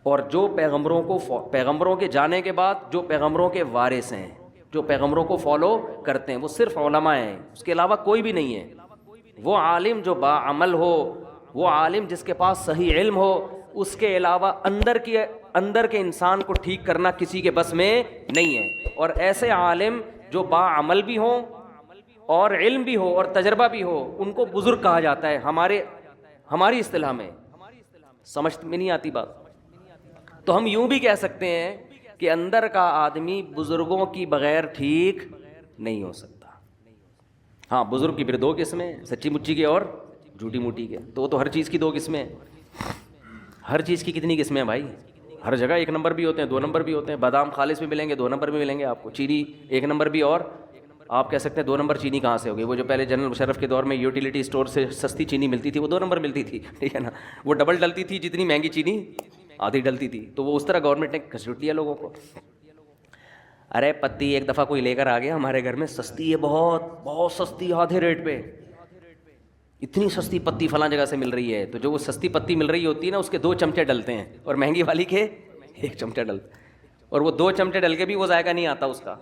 اور جو پیغمبروں کے جانے کے بعد جو پیغمبروں کے وارث ہیں، جو پیغمبروں کو فالو کرتے ہیں، وہ صرف علماء ہیں، اس کے علاوہ کوئی بھی نہیں ہے۔ وہ عالم جو باعمل ہو، وہ عالم جس کے پاس صحیح علم ہو، اس کے علاوہ اندر کے انسان کو ٹھیک کرنا کسی کے بس میں نہیں ہے۔ اور ایسے عالم جو باعمل بھی ہوں اور علم بھی ہو اور تجربہ بھی ہو، ان کو بزرگ کہا جاتا ہے ہماری اصطلاح میں۔ سمجھ میں نہیں آتی بات؟ تو ہم یوں بھی کہہ سکتے ہیں کہ اندر کا آدمی بزرگوں کی بغیر ٹھیک نہیں ہو سکتا۔ ہاں، بزرگ کی پھر دو قسمیں، سچی مچی کے اور جھوٹی موٹی کے۔ تو وہ تو ہر چیز کی دو قسمیں ہیں۔ ہر چیز کی کتنی قسمیں ہیں بھائی؟ ہر جگہ ایک نمبر بھی ہوتے ہیں، دو نمبر بھی ہوتے ہیں۔ بادام خالص بھی ملیں گے، دو نمبر بھی ملیں گے آپ کو۔ چینی ایک نمبر بھی، اور آپ کہہ سکتے ہیں دو نمبر چینی کہاں سے ہوگی؟ وہ جو پہلے جنرل مشرف کے دور میں یوٹیلیٹی اسٹور سے سستی چینی ملتی تھی، وہ دو نمبر ملتی تھی، ٹھیک ہے نا؟ وہ ڈبل ڈلتی تھی، جتنی مہنگی چینی آدھی ڈلتی تھی۔ تو وہ اس طرح گورنمنٹ نے گھسیٹ دیا لوگوں کو۔ ارے پتی ایک دفعہ کوئی لے کر آ گیا ہمارے گھر میں، سستی ہے، بہت بہت سستی، آدھے ریٹ پہ، اتنی سستی پتی فلاں جگہ سے مل رہی ہے۔ تو جو وہ سستی پتی مل رہی ہوتی ہے نا، اس کے 2 چمچے ڈلتے ہیں، اور مہنگی والی کے 1 چمچہ ڈلتا ہے، اور وہ 2 چمچے ڈل کے بھی وہ ذائقہ نہیں آتا اس کا۔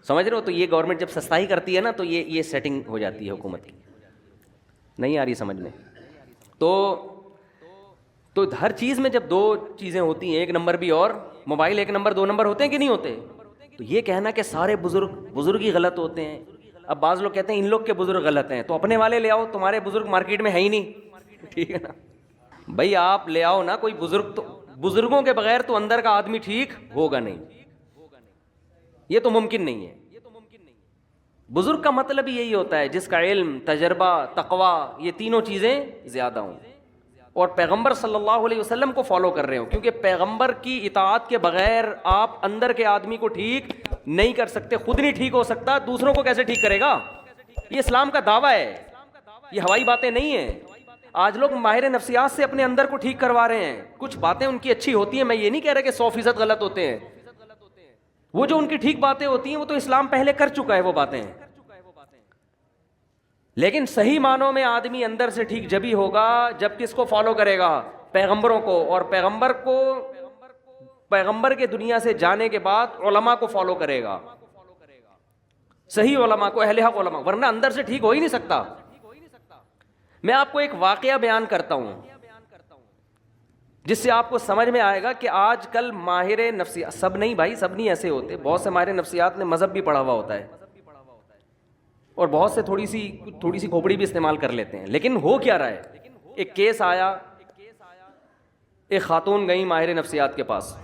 سمجھ رہے ہو؟ تو یہ گورنمنٹ جب سستائی کرتی ہے نا، تو یہ سیٹنگ ہو جاتی ہے حکومت کی۔ نہیں آ رہی سمجھ میں؟ تو ہر چیز میں جب 2 چیزیں ہوتی ہیں، 1 نمبر بھی اور موبائل 1 نمبر 2 نمبر ہوتے ہیں کہ نہیں ہوتے؟ تو یہ کہنا کہ سارے بزرگ ہی غلط ہوتے ہیں، اب بعض لوگ کہتے ہیں ان لوگ کے بزرگ غلط ہیں، تو اپنے والے لے آؤ، تمہارے بزرگ مارکیٹ میں ہے ہی نہیں، ٹھیک ہے نا بھائی؟ آپ لے آؤ نا کوئی بزرگ، تو بزرگوں کے بغیر تو اندر کا آدمی ٹھیک ہوگا نہیں، یہ تو ممکن نہیں ہے۔ بزرگ کا مطلب ہی یہی ہوتا ہے جس کا علم، تجربہ، تقوی، یہ تینوں چیزیں زیادہ ہوں، اور پیغمبر صلی اللہ علیہ وسلم کو فالو کر رہے ہو، کیونکہ پیغمبر کی اطاعت کے بغیر آپ اندر کے آدمی کو ٹھیک نہیں کر سکتے۔ خود نہیں ٹھیک ہو سکتا، دوسروں کو کیسے ٹھیک کرے گا؟ یہ اسلام کا دعویٰ ہے، یہ ہوائی باتیں نہیں ہیں۔ آج لوگ ماہر نفسیات سے اپنے اندر کو ٹھیک کروا رہے ہیں، کچھ باتیں ان کی اچھی ہوتی ہیں، میں یہ نہیں کہہ رہا کہ 100% غلط ہوتے ہیں، وہ جو ان کی ٹھیک باتیں ہوتی ہیں وہ تو اسلام پہلے کر چکا ہے وہ باتیں، لیکن صحیح معنوں میں آدمی اندر سے ٹھیک جبھی ہوگا جب کس کو فالو کرے گا؟ پیغمبروں کو، اور پیغمبر کے دنیا سے جانے کے بعد علماء کو فالو کرے گا، صحیح علماء کو، اہل حق علماء، ورنہ اندر سے ٹھیک ہو ہی نہیں سکتا۔ میں آپ کو ایک واقعہ بیان کرتا ہوں جس سے آپ کو سمجھ میں آئے گا کہ آج کل ماہر نفسیات، سب نہیں بھائی، سب نہیں ایسے ہوتے، بہت سے ماہر نفسیات نے مذہب بھی پڑھا ہوا ہوتا ہے، اور بہت سے تھوڑی سی کھوپڑی بھی استعمال کر لیتے ہیں، لیکن ہو کیا رہا ہے؟ ایک کیس آیا، ایک خاتون گئی ماہر نفسیات کے پاس،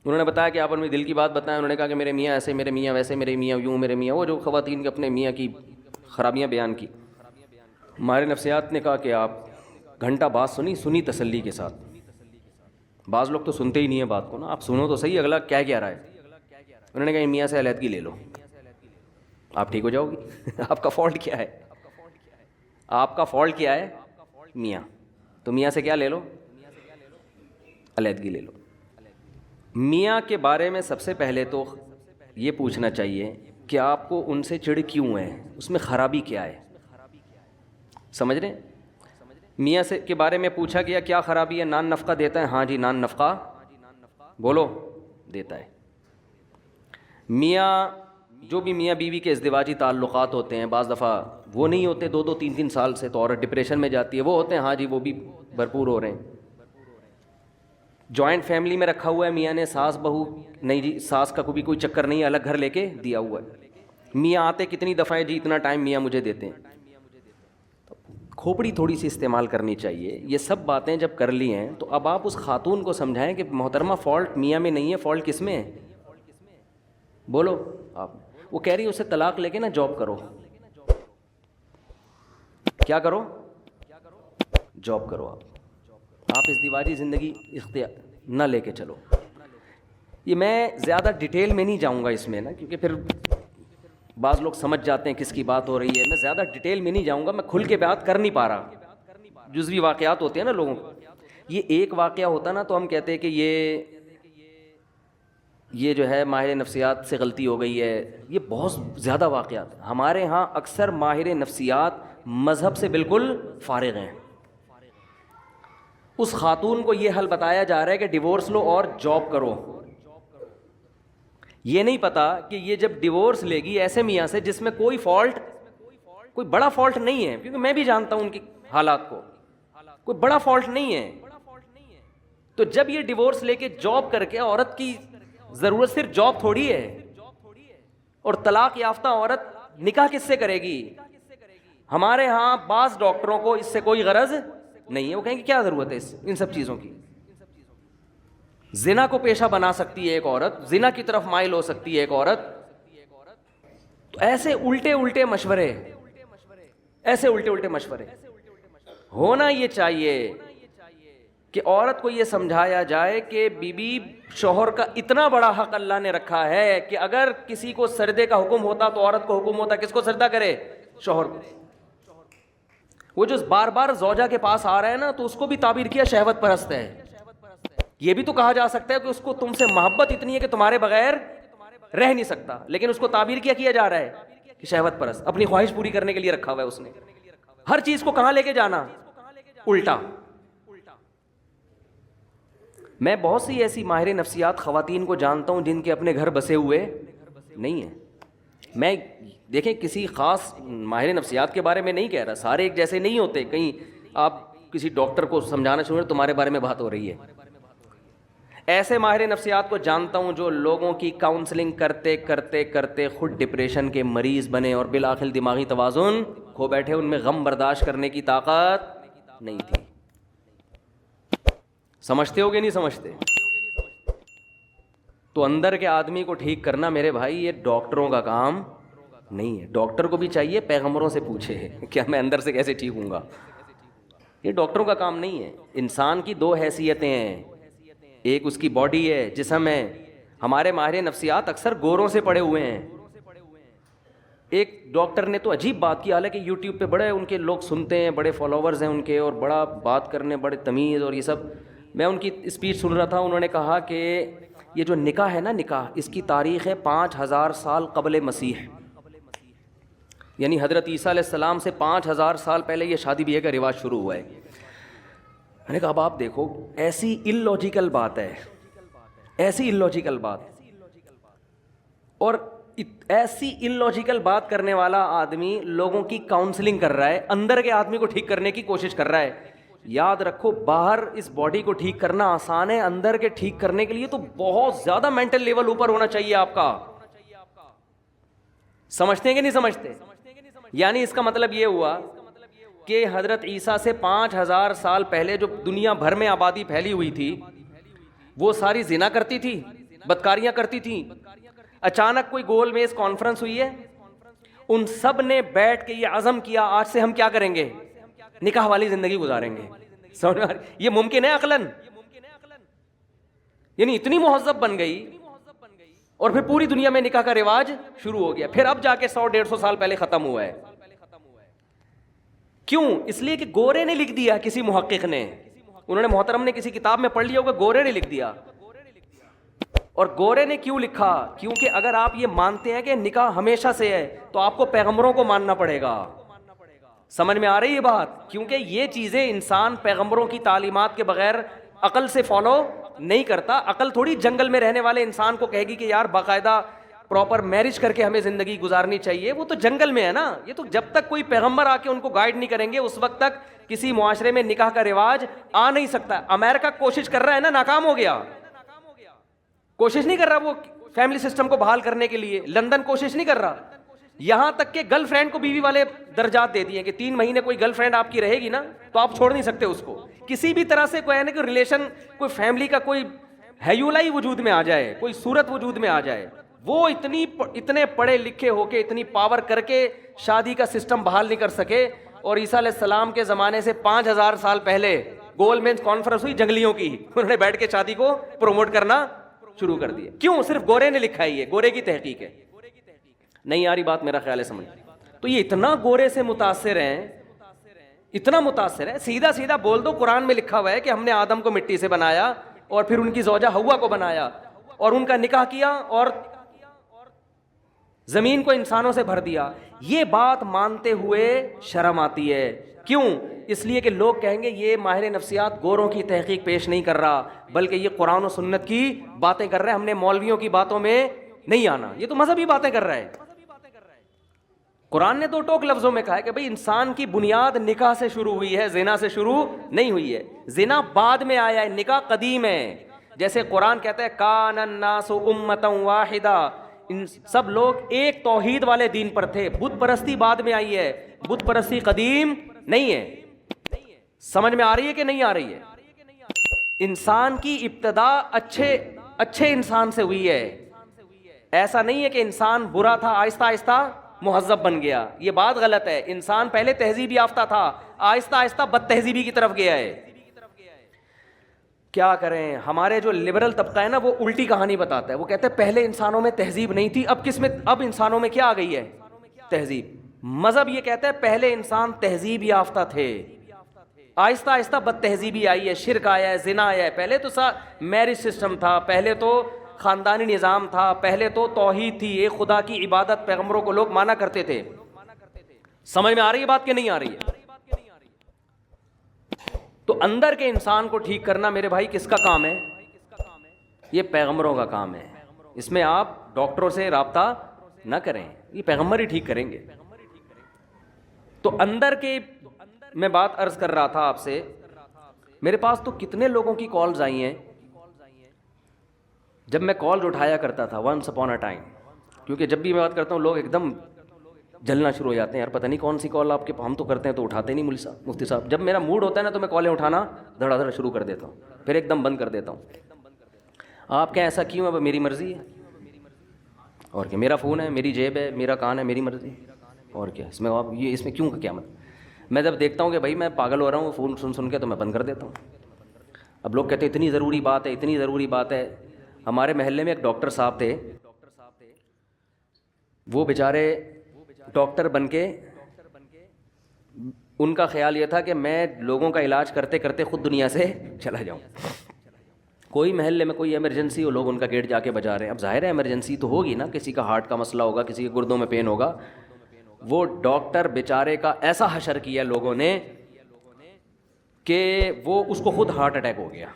انہوں نے بتایا کہ آپ اپنی دل کی بات بتائیں۔ انہوں نے کہا کہ میرے میاں ایسے، میرے میاں ویسے، میرے میاں یوں، میرے میاں وہ، جو خواتین کے اپنے میاں کی خرابیاں بیان کی۔ ماہر نفسیات نے کہا کہ آپ گھنٹہ بات سنی تسلی کے ساتھ۔ بعض لوگ تو سنتے ہی نہیں ہیں بات کو نا، آپ سنو تو صحیح اگلا کیا رہا ہے۔ انہوں نے کہا میاں سے علیحدگی لے لو، آپ ٹھیک ہو جاؤ گی۔ آپ کا فالٹ کیا ہے؟ آپ کا فالٹ کیا ہے؟ میاں، تو میاں سے کیا لے لو؟ علیحدگی لے لو۔ میاں کے بارے میں سب سے پہلے تو یہ پوچھنا چاہیے کہ آپ کو ان سے چڑ کیوں ہے، اس میں خرابی کیا ہے؟ سمجھ رہے ہیں؟ میاں سے کے بارے میں پوچھا گیا کیا خرابی ہے؟ نان نفقہ دیتا ہے؟ ہاں جی نان نفقہ بولو دیتا ہے۔ میاں، جو بھی میاں بیوی کے ازدواجی تعلقات ہوتے ہیں، بعض دفعہ وہ نہیں ہوتے 2-2 3-3 سال سے، تو عورت ڈپریشن میں جاتی ہے، وہ ہوتے ہیں، ہاں جی وہ بھی بھرپور ہو رہے ہیں۔ جوائنٹ فیملی میں رکھا ہوا ہے میاں نے، ساس بہو نہیں جی، ساس کا کوئی چکر نہیں، الگ گھر لے کے دیا ہوا ہے۔ میاں آتے کتنی دفعہ ہے جی، اتنا ٹائم میاں مجھے دیتے ہیں۔ کھوپڑی تھوڑی سی استعمال کرنی چاہیے۔ یہ سب باتیں جب کر لی ہیں تو اب آپ اس خاتون کو سمجھائیں کہ محترمہ فالٹ میاں میں نہیں ہے، فالٹ کس میں ہے؟ بولو آپ۔ وہ کہہ رہی ہے اسے طلاق لے کے نا جاب کرو۔ کیا کرو؟ جاب کرو۔ آپ ازدواجی زندگی اختیار نہ لے کے چلو۔ یہ میں زیادہ ڈیٹیل میں نہیں جاؤں گا اس میں نا، کیونکہ پھر بعض لوگ سمجھ جاتے ہیں کس کی بات ہو رہی ہے۔ میں زیادہ ڈیٹیل میں نہیں جاؤں گا، میں کھل کے بات کر نہیں پا رہا، جزوی واقعات ہوتے ہیں نا لوگوں کو۔ یہ ایک واقعہ ہوتا نا تو ہم کہتے ہیں کہ یہ جو ہے ماہر نفسیات سے غلطی ہو گئی ہے۔ یہ بہت زیادہ واقعات ہیں ہمارے ہاں۔ اکثر ماہر نفسیات مذہب سے بالکل فارغ ہیں، اس خاتون کو یہ حل بتایا جا رہا ہے کہ ڈیورس لو اور جاب کرو. یہ نہیں پتا کہ یہ جب ڈیورس لے گی ایسے میاں سے جس میں کوئی فالٹ، کوئی بڑا فالٹ نہیں ہے، کیونکہ میں بھی جانتا ہوں ان کی حالات کو، کوئی بڑا فالٹ نہیں ہے. تو جب یہ ڈیورس لے کے جاب کر کے، عورت کی ضرورت صرف جاب تھوڑی ہے، اور طلاق یافتہ عورت نکاح کس سے کرے گی؟ ہمارے ہاں بعض ڈاکٹروں کو اس سے کوئی غرض نہیں ہے، وہ کہیں گے کیا ضرورت ہے ان سب چیزوں کی. زنا کو پیشہ بنا سکتی ہے ایک عورت، زنا کی طرف مائل ہو سکتی ہے ایک عورت. تو ایسے الٹے الٹے مشورے، ایسے الٹے الٹے مشورے. ہونا یہ چاہیے کہ عورت کو یہ سمجھایا جائے کہ بی بی شوہر کا اتنا بڑا حق اللہ نے رکھا ہے کہ اگر کسی کو سجدے کا حکم ہوتا تو عورت کو حکم ہوتا کس کو سجدہ کرے؟ شوہر کو. وہ جو بار بار زوجہ کے پاس آ رہا ہے نا، تو اس کو بھی تعبیر کیا شہوت پرست ہے. یہ بھی تو کہا جا سکتا ہے کہ اس کو تم سے محبت اتنی ہے کہ تمہارے بغیر رہ نہیں سکتا، لیکن اس کو تعبیر کیا جا رہا ہے کہ شہوت پرست، اپنی خواہش پوری کرنے کے لیے رکھا ہوا ہے اس نے. ہر چیز کو کہاں لے کے جانا؟ الٹا. میں بہت سی ایسی ماہر نفسیات خواتین کو جانتا ہوں جن کے اپنے گھر بسے ہوئے نہیں ہیں. میں دیکھیں کسی خاص ماہر نفسیات کے بارے میں نہیں کہہ رہا، سارے ایک جیسے نہیں ہوتے. کہیں آپ کسی ڈاکٹر کو سمجھانا شروع کریں تمہارے بارے میں بات ہو رہی ہے. ایسے ماہر نفسیات کو جانتا ہوں جو لوگوں کی کاؤنسلنگ کرتے کرتے کرتے خود ڈپریشن کے مریض بنے اور بالآخر دماغی توازن کھو بیٹھے. ان میں غم برداشت کرنے کی طاقت نہیں تھی. سمجھتے ہو کہ نہیں سمجھتے؟ تو اندر کے آدمی کو ٹھیک کرنا میرے بھائی یہ ڈاکٹروں کا کام نہیں ہے. ڈاکٹر کو بھی چاہیے پیغمبروں سے پوچھے کیا میں اندر سے کیسے ٹھیک ہوں گا. یہ ڈاکٹروں کا کام نہیں ہے. انسان کی دو حیثیتیں ہیں، ایک اس کی باڈی ہے، جسم ہے. ہمارے ماہر نفسیات اکثر گوروں سے پڑے ہوئے ہیں. ایک ڈاکٹر نے تو عجیب بات کی، حالانکہ یوٹیوب پہ بڑے ان کے لوگ سنتے ہیں، بڑے فالوورز ہیں ان کے، اور بڑا بات کرنے، بڑے تمیز اور یہ سب. میں ان کی اسپیچ سن رہا تھا، انہوں نے کہا کہ یہ جو نکاح ہے نا، نکاح اس کی تاریخ ہے 5000 سال قبل مسیح، یعنی حضرت عیسیٰ علیہ السلام سے 5000 سال پہلے یہ شادی بیاہ کا رواج شروع ہوا ہے. میں نے کہا اب آپ دیکھو، ایسی ان لاجیکل بات ہے، ایسی ان لاجیکل بات، اور ایسی ان لاجیکل بات کرنے والا آدمی لوگوں کی کاؤنسلنگ کر رہا ہے، اندر کے آدمی کو ٹھیک کرنے کی کوشش کر رہا ہے. یاد رکھو، باہر اس باڈی کو ٹھیک کرنا آسان ہے، اندر کے ٹھیک کرنے کے لیے تو بہت زیادہ مینٹل لیول اوپر ہونا چاہیے آپ کا. سمجھتے ہیں کہ نہیں سمجھتے؟ یعنی اس کا مطلب یہ ہوا کہ حضرت عیسیٰ سے 5000 سال پہلے جو دنیا بھر میں آبادی پھیلی ہوئی تھی وہ ساری زنا کرتی تھی، بدکاریاں کرتی تھیں. اچانک کوئی گول میز کانفرنس ہوئی ہے، ان سب نے بیٹھ کے یہ عزم کیا آج سے ہم کیا کریں گے؟ نکاح والی زندگی گزاریں گے. سمجھ میں؟ یہ ممکن ہے عقلاً؟ یعنی اتنی مہذب بن گئی، اور پھر پوری دنیا میں نکاح کا رواج شروع ہو گیا. پھر اب جا کے 100-150 سال پہلے ختم ہوا ہے. کیوں؟ اس لیے کہ گورے نے لکھ دیا، کسی محقق نے، انہوں نے محترم نے کسی کتاب میں پڑھ لیا ہوگا، گورے نے لکھ دیا. اور گورے نے کیوں لکھا؟ کیونکہ اگر آپ یہ مانتے ہیں کہ نکاح ہمیشہ سے ہے تو آپ کو پیغمبروں کو ماننا پڑے گا. سمجھ میں آ رہی ہے بات؟ کیونکہ یہ چیزیں انسان پیغمبروں کی تعلیمات کے بغیر عقل سے فالو نہیں کرتا. عقل تھوڑی جنگل میں رہنے والے انسان کو کہے گی کہ یار باقاعدہ پراپر میرج کر کے ہمیں زندگی گزارنی چاہیے. وہ تو جنگل میں ہے نا. یہ تو جب تک کوئی پیغمبر آ کے ان کو گائیڈ نہیں کریں گے اس وقت تک کسی معاشرے میں نکاح کا رواج آ نہیں سکتا. امریکہ کوشش کر رہا ہے نا، ناکام ہو گیا. کوشش نہیں کر رہا وہ فیملی سسٹم کو بحال کرنے کے لیے. لندن کوشش نہیں کر رہا. یہاں تک کہ گرل فرینڈ کو بیوی والے درجات دے دیے کہ 3 مہینے کوئی گرل فرینڈ آپ کی رہے گی نا تو آپ چھوڑ نہیں سکتے اس کو. کسی بھی طرح سے کوئی ہے نا کہ ریلیشن، کوئی فیملی کا کوئی ہیولائی وجود میں آ جائے، کوئی صورت وجود میں آ جائے، وہ اتنے پڑھے لکھے ہو کے، اتنی پاور کر کے شادی کا سسٹم بحال نہیں کر سکے. اور عیسیٰ علیہ السلام کے زمانے سے 5000 سال پہلے گول مینز کانفرنس ہوئی جنگلیوں کی، انہوں نے بیٹھ کے شادی کو پروموٹ کرنا شروع کر دیا. کیوں؟ صرف گورے نے لکھا ہے، یہ گورے کی تحقیق ہے. نہیں آ رہی بات؟ میرا خیال ہے سمجھ. تو یہ اتنا گورے سے متاثر ہیں، اتنا متاثر ہے. سیدھا سیدھا بول دو، قرآن میں لکھا ہوا ہے کہ ہم نے آدم کو مٹی سے بنایا اور پھر ان کی زوجہ حوا کو بنایا اور ان کا نکاح کیا اور زمین کو انسانوں سے بھر دیا. یہ بات مانتے ہوئے شرم آتی ہے. کیوں؟ اس لیے کہ لوگ کہیں گے یہ ماہر نفسیات گوروں کی تحقیق پیش نہیں کر رہا بلکہ یہ قرآن و سنت کی باتیں کر رہا ہے, ہم نے مولویوں کی باتوں میں نہیں آنا, یہ تو مذہبی باتیں کر رہا ہے. قرآن نے دو ٹوک لفظوں میں کہا ہے کہ بھئی انسان کی بنیاد نکاح سے شروع ہوئی ہے, زنا سے شروع نہیں ہوئی ہے. زنا بعد میں آیا ہے, نکاح قدیم ہے. جیسے قرآن کہتا ہے کان الناس امۃ واحدہ, سب لوگ ایک توحید والے دین پر تھے. بت پرستی بعد میں آئی ہے, بت پرستی قدیم نہیں ہے. سمجھ میں آ رہی ہے کہ نہیں آ رہی ہے؟ انسان کی ابتدا اچھے انسان سے ہوئی ہے. ایسا نہیں ہے کہ انسان برا تھا آہستہ آہستہ مہذب بن گیا, یہ بات غلط ہے. انسان پہلے تہذیب یافتہ تھا, آہستہ آہستہ بد تہذیبی کی طرف گیا ہے. کیا کریں, ہمارے جو لبرل طبقہ ہے نا وہ الٹی کہانی بتاتا ہے. وہ کہتے ہیں پہلے انسانوں میں تہذیب نہیں تھی, اب انسانوں میں کیا آ گئی ہے؟ تہذیب. مذہب یہ کہتا ہے پہلے انسان تہذیب یافتہ تھے, آہستہ آہستہ بد تہذیبی آئی ہے, شرک آیا ہے, زنا آیا ہے. پہلے تو میرج سسٹم تھا, پہلے تو خاندانی نظام تھا, پہلے تو توحید تھی, ایک خدا کی عبادت پیغمبروں کو لوگ مانا کرتے تھے. سمجھ میں آ رہی ہے بات کہ نہیں آ رہی ہے؟ تو اندر کے انسان کو ٹھیک کرنا میرے بھائی کس کا کام ہے؟ یہ پیغمبروں کا کام ہے. اس میں آپ ڈاکٹروں سے رابطہ نہ کریں, یہ پیغمبر ہی ٹھیک کریں گے. تو اندر کے میں بات عرض کر رہا تھا آپ سے, میرے پاس تو کتنے لوگوں کی کالز آئی ہیں. جب میں کال اٹھایا کرتا تھا ونس اپون اے ٹائم, کیونکہ جب بھی میں بات کرتا ہوں لوگ ایک دم جلنا شروع ہو جاتے ہیں, یار پتہ نہیں کون سی کال آپ کے, ہم تو کرتے ہیں تو اٹھاتے نہیں مفتی صاحب. جب میرا موڈ ہوتا ہے نا تو میں کالیں اٹھانا دھڑا دھڑ شروع کر دیتا ہوں, پھر ایک دم بند کر دیتا ہوں. آپ کیا ایسا کیوں ہے؟ میری مرضی ہے. اور کیا, میرا فون ہے, میری جیب ہے, میرا کان ہے, میری مرضی. اور کیا اس میں آپ یہ اس میں کیوں کیا مطلب؟ میں جب دیکھتا ہوں کہ بھائی میں پاگل ہو رہا ہوں فون سن کے تو میں بند کر دیتا ہوں. اب لوگ کہتے ہیں اتنی ضروری بات ہے, اتنی ضروری بات ہے. ہمارے محلے میں ایک ڈاکٹر صاحب تھے, وہ بیچارے ڈاکٹر بن کے ان کا خیال یہ تھا کہ میں لوگوں کا علاج کرتے کرتے خود دنیا سے چلا جاؤں. کوئی محلے میں کوئی ایمرجنسی ہو, لوگ ان کا گیٹ جا کے بجا رہے ہیں. اب ظاہر ہے ایمرجنسی تو ہوگی نا, کسی کا ہارٹ کا مسئلہ ہوگا, کسی کے گردوں میں پین ہوگا. وہ ڈاکٹر بیچارے کا ایسا حشر کیا لوگوں نے کہ وہ اس کو خود ہارٹ اٹیک ہو گیا.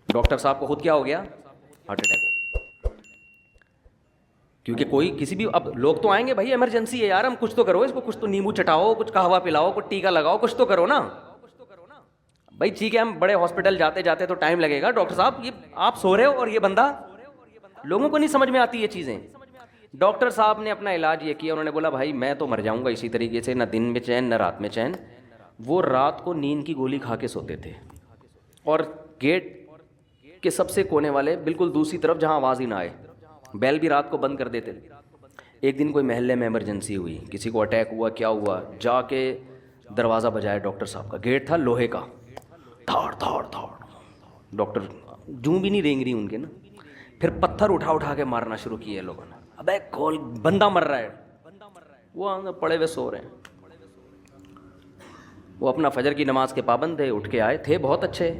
ڈاکٹر صاحب کو خود کیا ہو گیا؟ ہارٹ اٹیک ہو گیا. کیونکہ کوئی کسی بھی, اب لوگ تو آئیں گے بھائی ایمرجنسی ہے یار, ہم کچھ تو کرو اس کو, کچھ تو نیمبو چٹاؤ, کچھ قہوہ پلاؤ, کچھ ٹیکا لگاؤ, کچھ تو کرو نا بھائی. ٹھیک ہے ہم بڑے ہاسپٹل جاتے جاتے تو ٹائم لگے گا, ڈاکٹر صاحب یہ آپ سو رہے ہو اور یہ بندہ, لوگوں کو نہیں سمجھ میں آتی یہ چیزیں. ڈاکٹر صاحب نے اپنا علاج یہ کیا, انہوں نے بولا بھائی میں تو مر جاؤں گا اسی طریقے سے, نہ دن میں چین نہ رات میں چین. وہ رات کو نیند کی گولی کھا کے سوتے تھے, اور گیٹ کے سب سے کونے والے بالکل دوسری طرف جہاں آواز ہی نہ آئے, بیل بھی رات کو بند کر دیتے. ایک دن کوئی محلے میں ایمرجنسی ہوئی, کسی کو اٹیک ہوا, کیا ہوا, جا کے دروازہ بجایا ڈاکٹر صاحب کا. گیٹ تھا لوہے کا, دھاڑ دھاڑ دھاڑ, ڈاکٹر جوں بھی نہیں رینگ رہی ان کے نا. پھر پتھر اٹھا کے مارنا شروع کیے لوگوں نے. ابے کھول, بندہ مر رہا ہے. وہ پڑے ہوئے سو رہے ہیں. وہ اپنا فجر کی نماز کے پابند تھے, اٹھ کے آئے تھے بہت اچھے.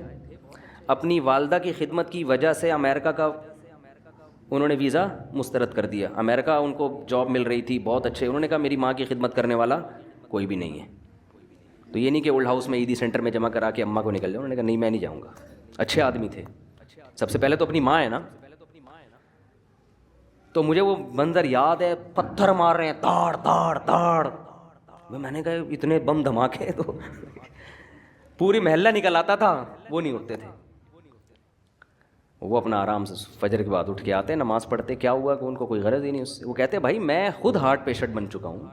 اپنی والدہ کی خدمت کی وجہ سے امریکہ کا انہوں نے ویزا مسترد کر دیا. امریکہ ان کو جاب مل رہی تھی, بہت اچھے. انہوں نے کہا میری ماں کی خدمت کرنے والا کوئی بھی نہیں ہے. تو یہ نہیں کہ اولڈ ہاؤس میں عیدی سینٹر میں جمع کرا کے اماں کو نکل جاؤ. انہوں نے کہا نہیں میں نہیں جاؤں گا. اچھے آدمی تھے. سب سے پہلے تو اپنی ماں ہے نا. تو مجھے وہ منظر یاد ہے, پتھر مار رہے ہیں, تاڑ تاڑ تاڑ. میں نے کہا اتنے بم دھماکے, تو پوری محلہ نکل آتا تھا, وہ نہیں اٹھتے تھے. وہ اپنا آرام سے فجر کے بعد اٹھ کے آتے, نماز پڑھتے. کیا ہوا کہ ان کو کوئی غرض ہی نہیں اس سے. وہ کہتے بھائی میں خود ہارٹ پیشنٹ بن چکا ہوں.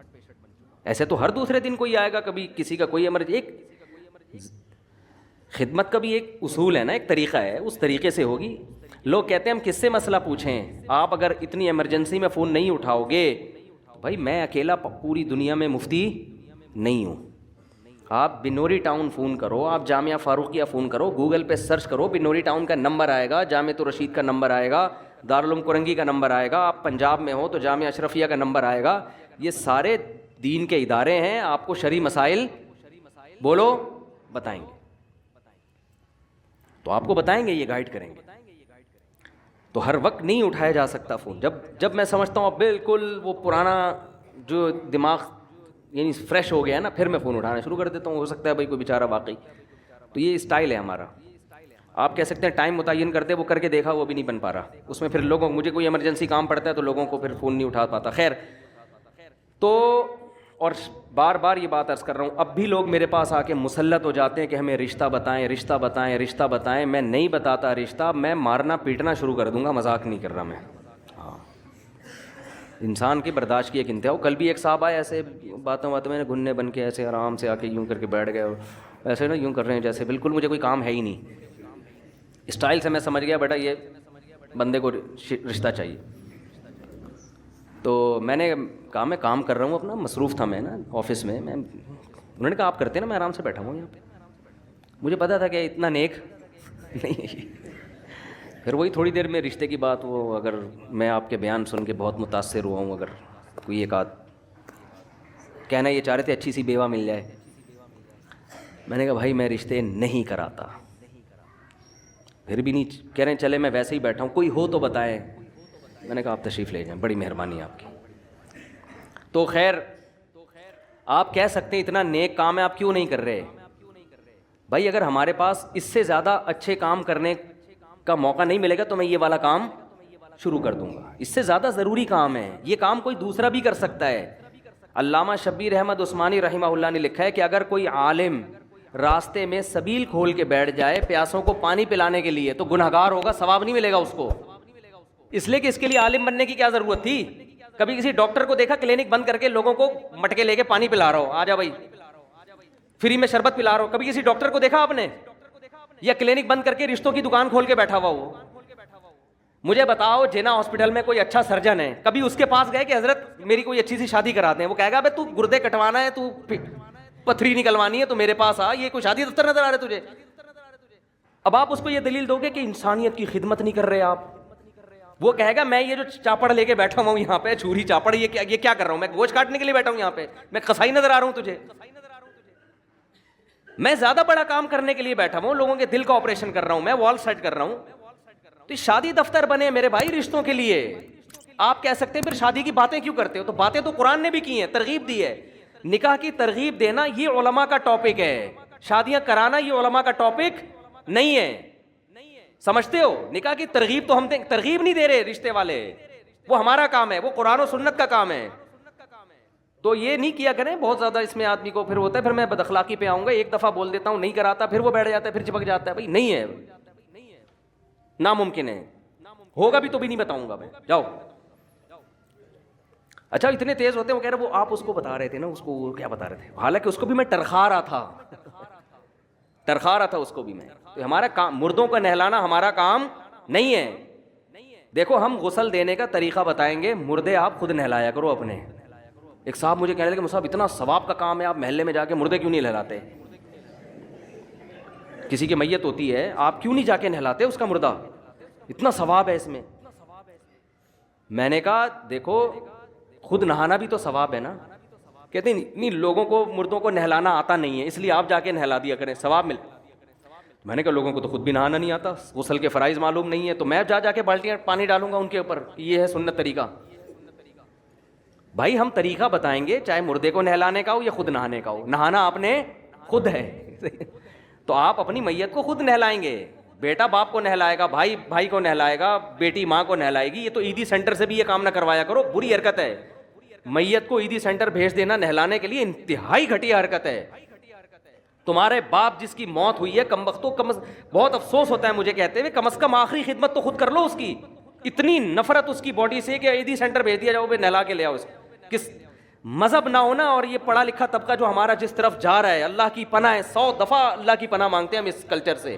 ایسے تو ہر دوسرے دن کوئی آئے گا, کبھی کسی کا کوئی ایمرجنسی. ایک خدمت کا بھی ایک اصول ہے نا, ایک طریقہ ہے, اس طریقے سے ہوگی. لوگ کہتے ہیں ہم کس سے مسئلہ پوچھیں, آپ اگر اتنی ایمرجنسی میں فون نہیں اٹھاؤ گے, بھائی میں اکیلا پوری دنیا میں مفتی نہیں ہوں. آپ بنوری ٹاؤن فون کرو, آپ جامعہ فاروقیہ فون کرو, گوگل پہ سرچ کرو, بنوری ٹاؤن کا نمبر آئے گا, جامعۃ الرشید کا نمبر آئے گا, دارالعلوم کرنگی کا نمبر آئے گا. آپ پنجاب میں ہو تو جامعہ اشرفیہ کا نمبر آئے گا. یہ سارے دین کے ادارے ہیں, آپ کو شرعی مسائل بولو بتائیں گے, تو آپ کو بتائیں گے, یہ گائیڈ کریں گے. تو ہر وقت نہیں اٹھایا جا سکتا فون. جب میں سمجھتا ہوں اب بالکل وہ پرانا جو دماغ یعنی فریش ہو گیا نا پھر میں فون اٹھانا شروع کر دیتا ہوں. ہو سکتا ہے بھائی کوئی بیچارہ واقعی. تو یہ اسٹائل ہے ہمارا. آپ کہہ سکتے ہیں ٹائم متعین کرتے, وہ کر کے دیکھا وہ بھی نہیں بن پا رہا. اس میں پھر لوگوں, مجھے کوئی ایمرجنسی کام پڑتا ہے تو لوگوں کو پھر فون نہیں اٹھا پاتا. خیر تو, اور بار بار یہ بات عرض کر رہا ہوں, اب بھی لوگ میرے پاس آ کے مسلط ہو جاتے ہیں کہ ہمیں رشتہ بتائیں, رشتہ بتائیں, رشتہ بتائیں. میں نہیں بتاتا رشتہ, میں مارنا پیٹنا شروع کر دوں گا. مذاق نہیں کر رہا میں. ہاں, انسان کی برداشت کی ایک انتہا ہو. کل بھی ایک صاحب آئے ایسے باتوں میں نے گھننے بن کے ایسے آرام سے آ کے یوں کر کے بیٹھ گئے, ایسے نا یوں کر رہے ہیں جیسے بالکل مجھے کوئی کام ہے ہی نہیں. اسٹائل سے میں سمجھ گیا بیٹا یہ بندے کو رشتہ چاہیے. تو میں نے کہا میں کام کر رہا ہوں اپنا, مصروف تھا میں نا آفس میں. انہوں نے کہا آپ کرتے ہیں نا, میں آرام سے بیٹھا ہوں یہاں پہ. مجھے پتا تھا کہ اتنا نیک نہیں ہے. پھر وہی تھوڑی دیر میں رشتے کی بات, وہ اگر میں آپ کے بیان سن کے بہت متاثر ہوا ہوں, اگر کوئی ایک آدھ کہنا یہ چاہ رہے تھے اچھی سی بیوہ مل جائے, میں نے کہا بھائی میں رشتے نہیں کراتا. پھر بھی نہیں کہہ رہے ہیں چلے میں ویسے ہی بیٹھا ہوں, کوئی ہو تو بتائیں. میں نے کہا آپ تشریف لے جائیں, بڑی مہربانی آپ کی. تو خیر آپ کہہ سکتے ہیں اتنا نیک کام ہے آپ کیوں نہیں کر رہے. بھائی اگر ہمارے پاس اس سے زیادہ اچھے کام کرنے کا موقع نہیں ملے گا تو میں یہ والا کام شروع کر دوں گا. اس سے زیادہ ضروری کام ہے, یہ کام کوئی دوسرا بھی کر سکتا ہے. علامہ شبیر احمد عثمانی رحمہ اللہ نے لکھا ہے کہ اگر کوئی عالم راستے میں سبیل کھول کے بیٹھ جائے پیاسوں کو پانی پلانے کے لیے تو گنہگار ہوگا, ثواب نہیں ملے گا اس کو. اس لیے کہ اس کے لیے عالم بننے کی کیا ضرورت تھی. کبھی کسی ڈاکٹر کو دیکھا کلینک بند کر کے لوگوں کو مٹکے لے کے پانی پلا رہا ہو, آ جا بھائی فری میں شربت پلا رہا ہو. کبھی کسی ڈاکٹر کو دیکھا آپ نے, یا کلینک بند کر کے رشتوں کی دکان کھول کے بیٹھا ہوا ہو. مجھے بتاؤ جینا ہاسپٹل میں کوئی اچھا سرجن ہے, کبھی اس کے پاس گئے کہ حضرت میری کوئی اچھی سی شادی کراتے ہیں؟ وہ کہے گا بھائی تو گردے کٹوانا ہے, تو پتھری نکلوانی ہے, تو میرے پاس آ, یہ کوئی شادی دفتر نظر آ رہا ہے تجھے؟ اب آپ اس کو یہ دلیل دو گے کہ انسانیت کی خدمت نہیں کر رہے آپ. وہ کہے گا میں یہ جو چاپڑ لے کے بیٹھا ہوا ہوں یہاں پہ, چھری چاپڑ, یہ کیا کر رہا ہوں میں؟ گوشت کاٹنے کے لیے بیٹھا ہوں یہاں پہ, میں قصائی نظر آ رہا ہوں تجھے؟ میں زیادہ بڑا کام کرنے کے لیے بیٹھا ہوں, لوگوں کے دل کا آپریشن کر رہا ہوں, میں وال سیٹ کر رہا ہوں. تو شادی دفتر بنے میرے بھائی رشتوں کے لیے. آپ کہہ سکتے ہیں پھر شادی کی باتیں کیوں کرتے ہو؟ تو باتیں تو قرآن نے بھی کی ہیں, ترغیب دی ہے. نکاح کی ترغیب دینا یہ علماء کا ٹاپک ہے, شادیاں کرانا یہ علماء کا ٹاپک نہیں ہے. سمجھتے ہو؟ نکاح کی ترغیب تو ہم ترغیب نہیں دے رہے رشتے والے, وہ ہمارا کام ہے, وہ قرآن و سنت کا کام ہے. تو یہ نہیں کیا کریں بہت زیادہ, اس میں آدمی کو پھر ہوتا ہے, پھر میں بد اخلاقی پہ آؤں گا, ایک دفعہ بول دیتا ہوں نہیں کراتا, پھر وہ بیٹھ جاتا ہے, پھر چپک جاتا ہے. بھائی نہیں ہے, ناممکن ہے, ہوگا بھی تو بھی نہیں بتاؤں گا میں. جاؤ. اچھا اتنے تیز ہوتے ہیں, وہ کہہ رہے وہ آپ اس کو بتا رہے تھے نا, اس کو کیا بتا رہے تھے, حالانکہ اس کو بھی میں ٹرخا رہا تھا اس کو بھی میں. تو ہمارا کام مردوں کو نہلانا ہمارا کام نہیں ہے. دیکھو ہم غسل دینے کا طریقہ بتائیں گے, مردے آپ خود نہلایا کرو اپنے. ایک صاحب مجھے کہنے لگے کہ صاحب اتنا ثواب کا کام ہے, آپ محلے میں جا کے مردے کیوں نہیں نہلاتے؟ کسی کی میت ہوتی ہے, آپ کیوں نہیں جا کے نہلاتے اس کا مردہ؟ اتنا ثواب ہے اس میں. میں نے کہا دیکھو خود نہانا بھی تو ثواب ہے نا. کہتے ہیں نہیں لوگوں کو مردوں کو نہلانا آتا نہیں ہے, اس لیے آپ جا کے نہلا دیا کریں, ثواب مل. میں نے کہا لوگوں کو تو خود بھی نہانا نہیں آتا, غسل کے فرائض معلوم نہیں ہے, تو میں جا کے بالٹیاں پانی ڈالوں گا ان کے اوپر, یہ ہے سنت طریقہ. بھائی ہم طریقہ بتائیں گے, چاہے مردے کو نہلانے کا ہو یا خود نہانے کا ہو. نہانا آپ نے خود ہے تو آپ اپنی میت کو خود نہلائیں گے. بیٹا باپ کو نہلائے گا, بھائی بھائی کو نہلائے گا, بیٹی ماں کو نہلائے گی. یہ تو عیدی سینٹر سے بھی یہ کام نہ کروایا کرو, بری حرکت ہے. میت کو عیدی سینٹر بھیج دینا نہلانے کے لیے انتہائی گھٹیا حرکت ہے. تمہارے باپ جس کی موت ہوئی ہے کمبختوں, بہت افسوس ہوتا ہے مجھے کہتے ہوئے, کم از کم آخری خدمت تو خود کر لو اس کی. اتنی نفرت اس کی باڈی سے کہ عیدی سینٹر بھیج دیا جاؤ, نہلا کے لے آؤ. کس مذہب نہ ہونا, اور یہ پڑھا لکھا طبقہ جو ہمارا جس طرف جا رہا ہے, اللہ کی پناہ ہے, 100 دفعہ اللہ کی پناہ مانگتے ہیں ہم اس کلچر سے.